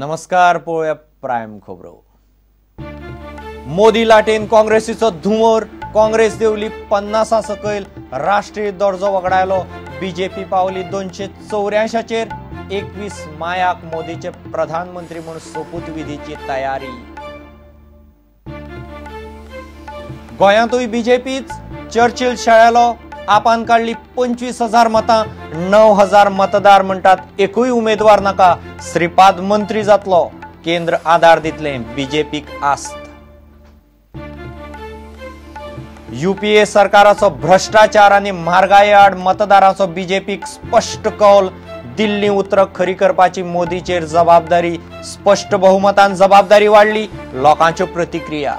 नमस्कार, पळोवया प्रायम खबरो। मोदी लाटेन काँग्रेसीचो धुंवर, काँग्रेस देवली 50 सकयल, राष्ट्रीय दर्जो वगडायलो, बीजेपी पावली 284चेर, 21 मायाक मोदीचे प्रधानमंत्री म्हणून सोपूतविधीची तयारी। गोंयांतूय बीजेपीच चर्चिल शेळेलो, आपान काढली 25,000 मतां, 9,000 मतदार म्हणटात एकूय उमेदवार नाका, श्रीपाद मंत्री जातलो, केंद्र आधार दितले, बीजेपीक आस्त। यूपीए सरकाराचो भ्रष्टाचार आनी म्हारगाये आड मतदारांचो बीजेपीक स्पष्ट कौल, दिल्ली उतरक खरी करपाची मोदीचेर जबाबदारी, स्पष्ट बहुमतान जबाबदारी वाडली, लोकांच्यो प्रतिक्रिया।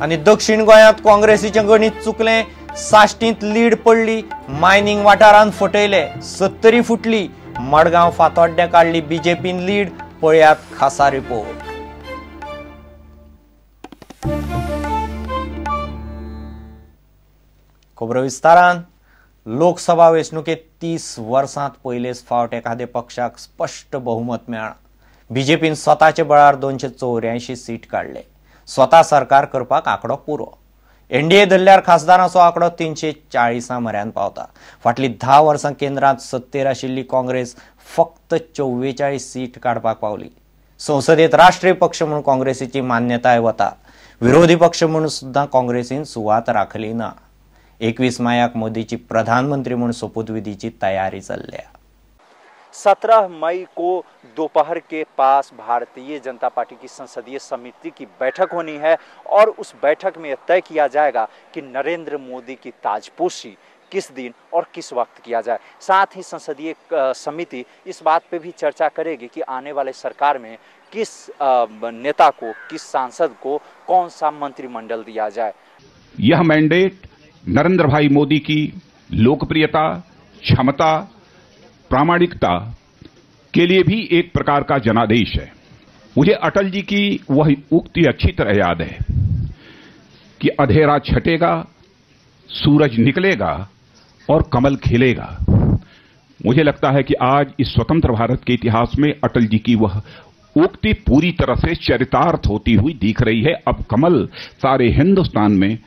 आणि दक्षिण गोंयांत काँग्रेसीचे गणित चुकले, साश्टींत लीड पडली, मायनिंग वाठारांत फटयले, 70 फुटली, मडगांव फातोड्ड्या काडली बीजेपीन लीड, पळयात खासा रिपोर्ट। खबरो विस्तारान। लोकसभा वेंचणुकेत 30 वर्सांत पयलेच फावट एखादे पक्षाक स्पष्ट बहुमत मेळ्ळां। बीजेपीन स्वताचे बळार 284 सीट काडले। स्वता सरकार करपाक आंकडो पुरो। एनडीए धरल्यार खासदारांचो आंकडो 340 म्हऱ्यान पावता। फाटली 10 वर्सां केंद्रांत सत्तेर आशिल्ली काँग्रेस फक्त 44 सीट काडपाक पावली। संसदेत राष्ट्रीय पक्ष म्हणून काँग्रेसीची मान्यताय वता। विरोधी पक्ष म्हणून सुद्दां काँग्रेसीन सुवात राखली ना। 21 मायाक मोदीची प्रधानमंत्री म्हणून सोपूतविधीची तयारी चल्ल्या। 17 मई को दोपहर के पास भारतीय जनता पार्टी की संसदीय समिति की बैठक होनी है और उस बैठक में यह तय किया जाएगा कि नरेंद्र मोदी की ताजपोशी किस दिन और किस वक्त किया जाए। साथ ही संसदीय समिति इस बात पे भी चर्चा करेगी कि आने वाले सरकार में किस नेता को, किस सांसद को कौन सा मंत्रिमंडल दिया जाए। यह मैंडेट नरेंद्र भाई मोदी की लोकप्रियता, क्षमता, प्रामाणिकता के लिए भी एक प्रकार का जनादेश है। मुझे अटल जी की वह उक्ति अच्छी तरह याद है कि अंधेरा छटेगा, सूरज निकलेगा और कमल खिलेगा। मुझे लगता है कि आज इस स्वतंत्र भारत के इतिहास में अटल जी की वह उक्ति पूरी तरह से चरितार्थ होती हुई दिख रही है। अब कमल सारे हिंदुस्तान में,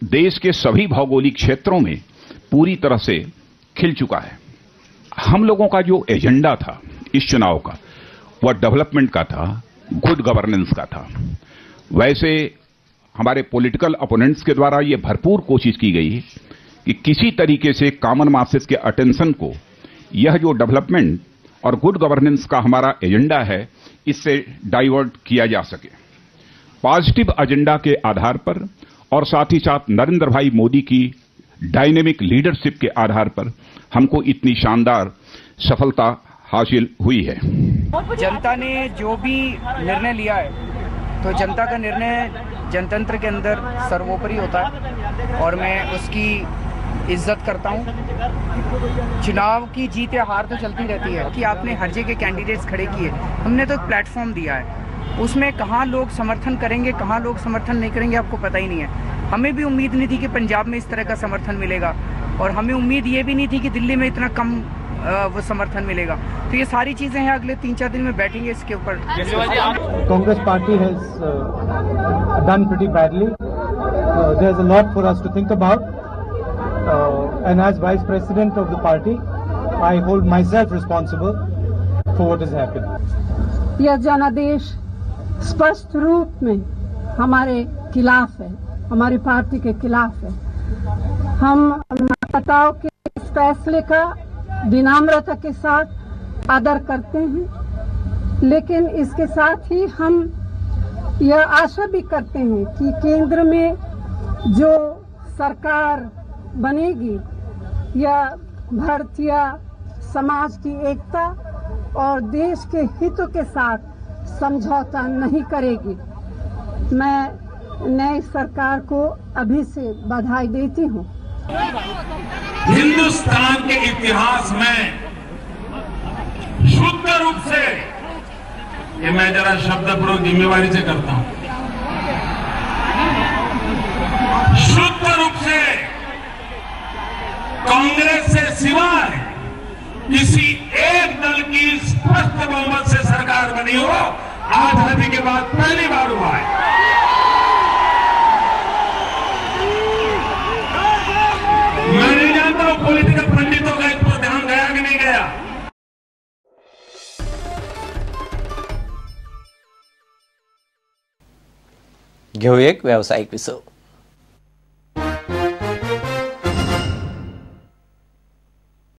देश के सभी भौगोलिक क्षेत्रों में पूरी तरह से खिल चुका है। हम लोगों का जो एजेंडा था इस चुनाव का, वह डेवलपमेंट का था, गुड गवर्नेंस का था। वैसे हमारे पॉलिटिकल अपोनेंट्स के द्वारा यह भरपूर कोशिश की गई कि किसी तरीके से कॉमन मासेस के अटेंशन को यह जो डेवलपमेंट और गुड गवर्नेंस का हमारा एजेंडा है, इससे डाइवर्ट किया जा सके। पॉजिटिव एजेंडा के आधार पर और साथ ही साथ नरेंद्र भाई मोदी की डायनेमिक लीडरशिप के आधार पर हमको इतनी शानदार सफलता हासिल हुई है। जनता ने जो भी निर्णय लिया है, तो जनता का निर्णय जनतंत्र के अंदर सर्वोपरि होता है और मैं उसकी इज्जत करता हूं। चुनाव की जीत या हार तो चलती रहती है कि आपने हर जगह कैंडिडेट्स खड़े किए, हमने तो एक प्लेटफॉर्म दिया है। उसमें कहाँ लोग समर्थन करेंगे, कहाँ लोग समर्थन नहीं करेंगे, आपको पता ही नहीं है। हमें भी उम्मीद नहीं थी कि पंजाब में इस तरह का समर्थन मिलेगा और हमें उम्मीद ये भी नहीं थी कि दिल्ली में इतना कम वो समर्थन मिलेगा। तो ये सारी चीजें हैं, अगले 3-4 दिन में बैठेंगे इसके ऊपर। Congress party has done pretty badly. There's a lot for us to think about. And as vice president of the party, I hold myself responsible for what has happened. यह जनादेश स्पष्ट रूप में हमारे खिलाफ है, हमारी पार्टी के खिलाफ है। हम मतदाताओं के इस फैसले का विनम्रता के साथ आदर करते हैं, लेकिन इसके साथ ही हम यह आशा भी करते हैं कि केंद्र में जो सरकार बनेगी, यह भारतीय समाज की एकता और देश के हितों के साथ समझौता नहीं करेगी। मैं नई सरकार को अभी से बधाई देती हूं। हिंदुस्तान के इतिहास में शुद्ध रूप से, ये मैं जरा शब्दपूर्वक जिम्मेवारी से करता हूं, शुद्ध रूप से कांग्रेस से सिवाय किसी एक आजादी के बाद पहली बार हुआ है। मैं नहीं जानता हूं पॉलिटिकल पंडितों का इस पर ध्यान गया कि नहीं गया। घेऊ एक व्यावसायिक विसव।